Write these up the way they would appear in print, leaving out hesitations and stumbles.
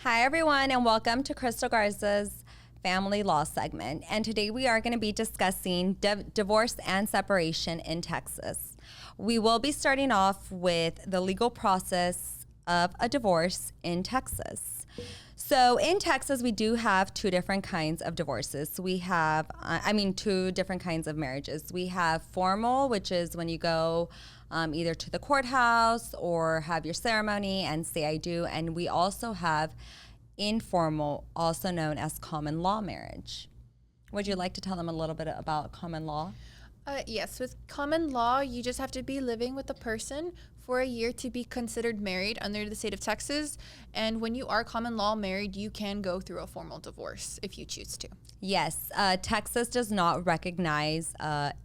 Hi, everyone, and welcome to Crystal Garza's Family Law segment. And today we are going to be discussing divorce and separation in Texas. We will be starting off with the legal process of a divorce in Texas. So in Texas, we do have two different kinds of divorces. We have, two different kinds of marriages. We have formal, which is when you go either to the courthouse or have your ceremony and say I do. And we also have informal, also known as common law marriage. Would you like to tell them a little bit about common law? Yes, with common law, you just have to be living with a person for a year to be considered married under the state of Texas. And when you are common law married, you can go through a formal divorce if you choose to. Yes, Texas does not recognize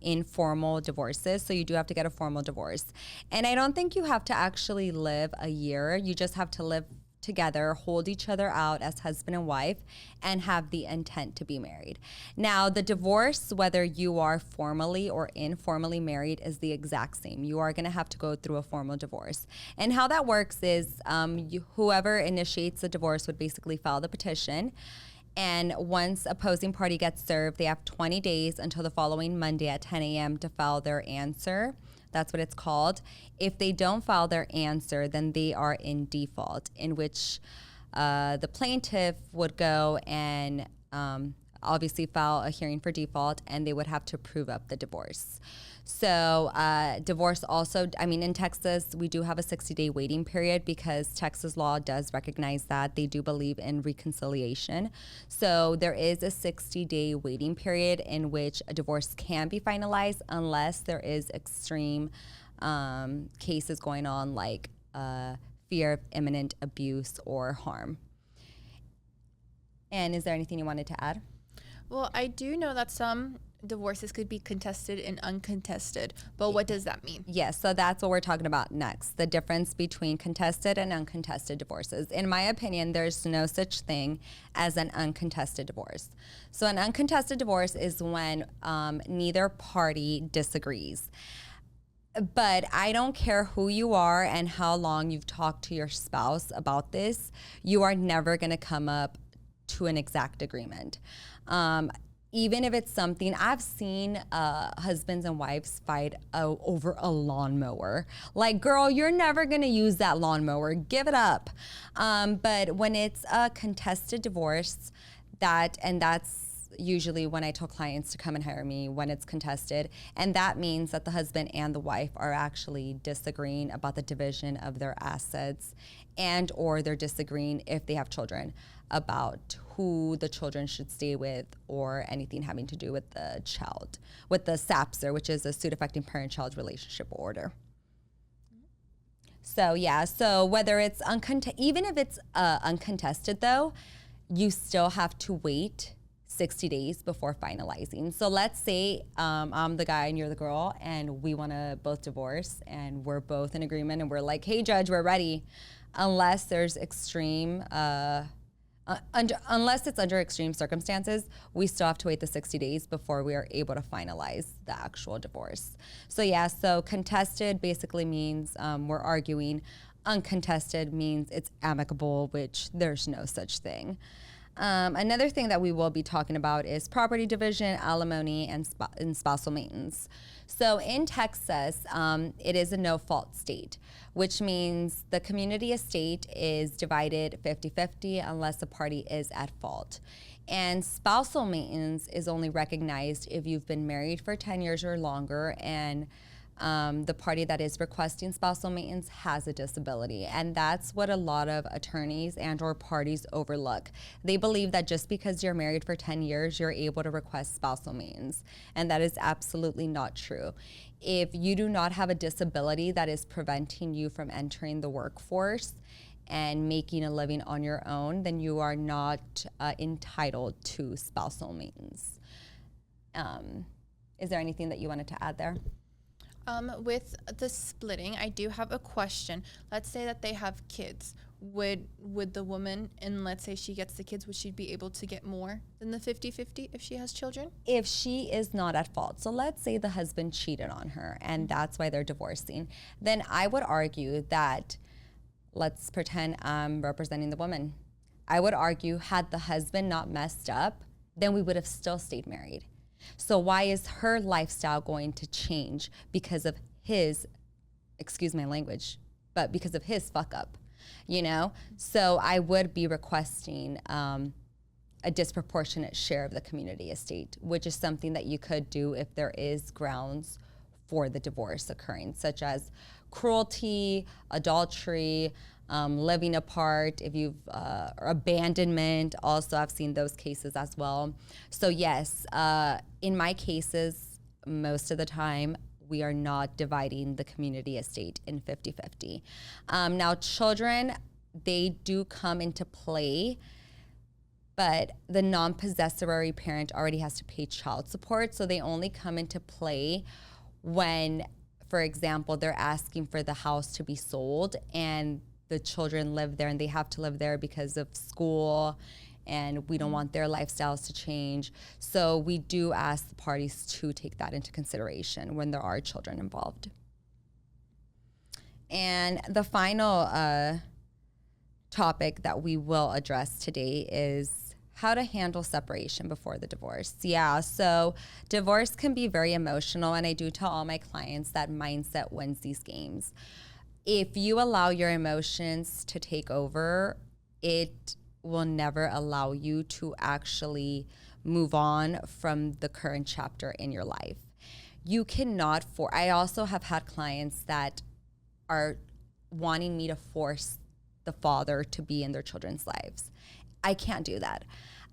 informal divorces, so you do have to get a formal divorce. And I don't think you have to actually live a year. You just have to live together, hold each other out as husband and wife, and have the intent to be married. Now, the divorce, whether you are formally or informally married, is the exact same. You are going to have to go through a formal divorce. And how that works is whoever initiates the divorce would basically file the petition. And once opposing party gets served, they have 20 days until the following Monday at 10 a.m. to file their answer. That's what it's called. If they don't file their answer, then they are in default, in which the plaintiff would go and obviously file a hearing for default, and they would have to prove up the divorce. So divorce also, in Texas, we do have a 60-day waiting period because Texas law does recognize that. They do believe in reconciliation. So there is a 60-day waiting period in which a divorce can be finalized unless there is extreme cases going on like fear of imminent abuse or harm. And is there anything you wanted to add? Well, I do know that some divorces could be contested and uncontested, but what does that mean? Yes, so that's what we're talking about next, the difference between contested and uncontested divorces. In my opinion, there's no such thing as an uncontested divorce. So an uncontested divorce is when neither party disagrees. But I don't care who you are and how long you've talked to your spouse about this, you are never going to come up to an exact agreement. Even if it's something, I've seen husbands and wives fight over a lawnmower. Like, girl, you're never gonna use that lawnmower, give it up. But when it's a contested divorce, that's usually when I tell clients to come and hire me when it's contested. And that means that the husband and the wife are actually disagreeing about the division of their assets, and or they're disagreeing if they have children about who the children should stay with or anything having to do with the child, with the SAPSR, which is a suit affecting parent-child relationship order. So yeah, so whether it's even if it's uncontested though, you still have to wait 60 days before finalizing. So let's say I'm the guy and you're the girl and we want to both divorce and we're both in agreement and we're like, hey judge, we're ready. Unless there's extreme, unless it's under extreme circumstances, we still have to wait the 60 days before we are able to finalize the actual divorce. So yeah, so contested basically means we're arguing. Uncontested means it's amicable, which there's no such thing. Another thing that we will be talking about is property division, alimony, and spousal maintenance. So in Texas, it is a no-fault state, which means the community estate is divided 50-50 unless a party is at fault. And spousal maintenance is only recognized if you've been married for 10 years or longer and the party that is requesting spousal maintenance has a disability. And that's what a lot of attorneys and or parties overlook. They believe that just because you're married for 10 years, you're able to request spousal maintenance. And that is absolutely not true. If you do not have a disability that is preventing you from entering the workforce and making a living on your own, then you are not entitled to spousal maintenance. Is there anything that you wanted to add there? With the splitting, I do have a question. Let's say that they have kids. Would the woman, and let's say she gets the kids, would she be able to get more than the 50-50 if she has children? If she is not at fault. So let's say the husband cheated on her and that's why they're divorcing. Then I would argue that, let's pretend I'm representing the woman, I would argue, had the husband not messed up, then we would have still stayed married. So why is her lifestyle going to change because of his, excuse my language, but because of his fuck up, you know? So I would be requesting a disproportionate share of the community estate, which is something that you could do if there is grounds for the divorce occurring, such as cruelty, adultery, living apart, if you've or abandonment. Also, I've seen those cases as well. So yes, in my cases, most of the time, we are not dividing the community estate in 50-50. Now, children, they do come into play, but the non-possessory parent already has to pay child support, so they only come into play when, for example, they're asking for the house to be sold and the children live there and they have to live there because of school and we don't want their lifestyles to change. So we do ask the parties to take that into consideration when there are children involved. And the final topic that we will address today is how to handle separation before the divorce. Yeah, so divorce can be very emotional, and I do tell all my clients that mindset wins these games. If you allow your emotions to take over, it will never allow you to actually move on from the current chapter in your life. You cannot I also have had clients that are wanting me to force the father to be in their children's lives. I can't do that.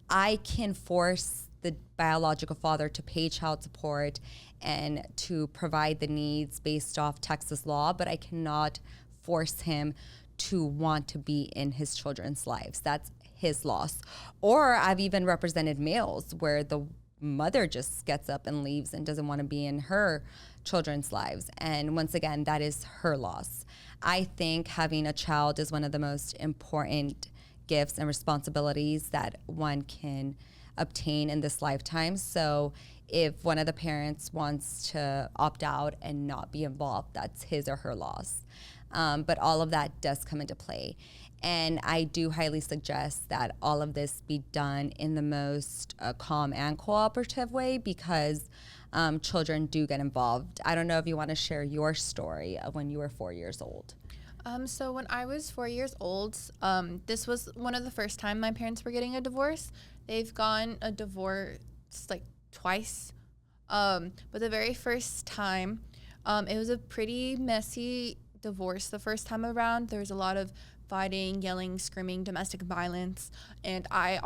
I can force the biological father to pay child support and to provide the needs based off Texas law, but I cannot force him to want to be in his children's lives. That's his loss. Or I've even represented males where the mother just gets up and leaves and doesn't want to be in her children's lives. And once again, that is her loss. I think having a child is one of the most important gifts and responsibilities that one can obtain in this lifetime. So if one of the parents wants to opt out and not be involved, that's his or her loss. But all of that does come into play. And I do highly suggest that all of this be done in the most calm and cooperative way, because children do get involved. I don't know if you want to share your story of when you were 4 years old. So when I was 4 years old, this was one of the first time my parents were getting a divorce. They've gotten a divorce like twice. But the very first time, it was a pretty messy divorce. The first time around, there was a lot of fighting, yelling, screaming, domestic violence. And I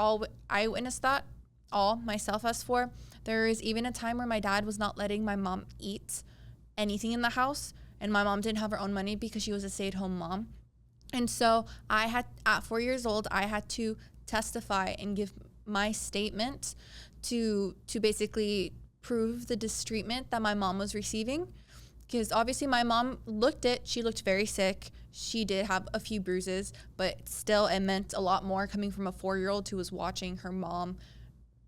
witnessed that all myself as four. There was even a time where my dad was not letting my mom eat anything in the house. And my mom didn't have her own money because she was a stay-at-home mom. And so at 4 years old, I had to testify and give my statement to basically prove the mistreatment that my mom was receiving. Because obviously my mom she looked very sick. She did have a few bruises, but still it meant a lot more coming from a 4-year-old who was watching her mom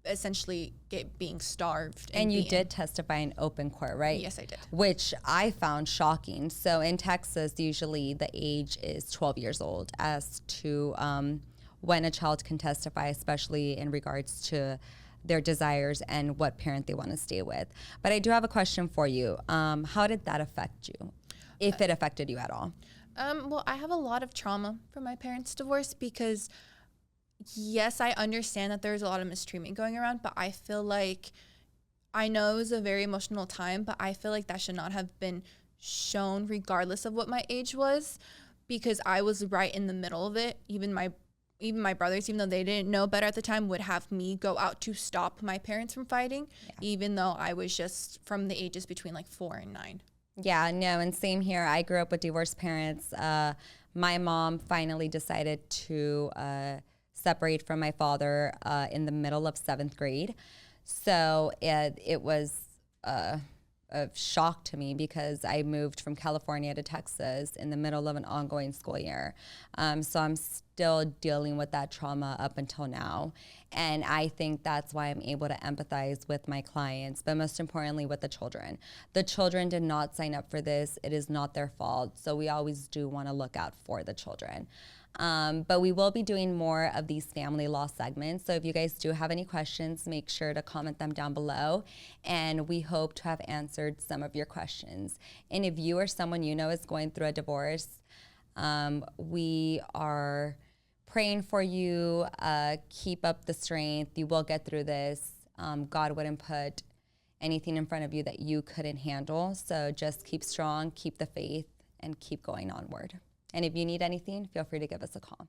essentially being starved. And you did testify in open court, right? Yes, I did. Which I found shocking. So in Texas, usually the age is 12 years old as to when a child can testify, especially in regards to their desires and what parent they want to stay with. But I do have a question for you. How did that affect you, if it affected you at all? Well, I have a lot of trauma from my parents' divorce because yes, I understand that there's a lot of mistreatment going around, but I feel like, I know it was a very emotional time, but I feel like that should not have been shown regardless of what my age was, because I was right in the middle of it. Even my brothers, even though they didn't know better at the time, would have me go out to stop my parents from fighting, even though I was just from the ages between like 4 and 9. Yeah, no, and same here. I grew up with divorced parents. My mom finally decided to separate from my father in the middle of 7th grade. So it was a shock to me because I moved from California to Texas in the middle of an ongoing school year. So I'm still dealing with that trauma up until now. And I think that's why I'm able to empathize with my clients, but most importantly with the children. The children did not sign up for this. It is not their fault. So we always do want to look out for the children. But we will be doing more of these family law segments. So if you guys do have any questions, make sure to comment them down below. And we hope to have answered some of your questions. And if you or someone you know is going through a divorce, we are praying for you. Keep up the strength. You will get through this. God wouldn't put anything in front of you that you couldn't handle. So just keep strong, keep the faith, and keep going onward. And if you need anything, feel free to give us a call.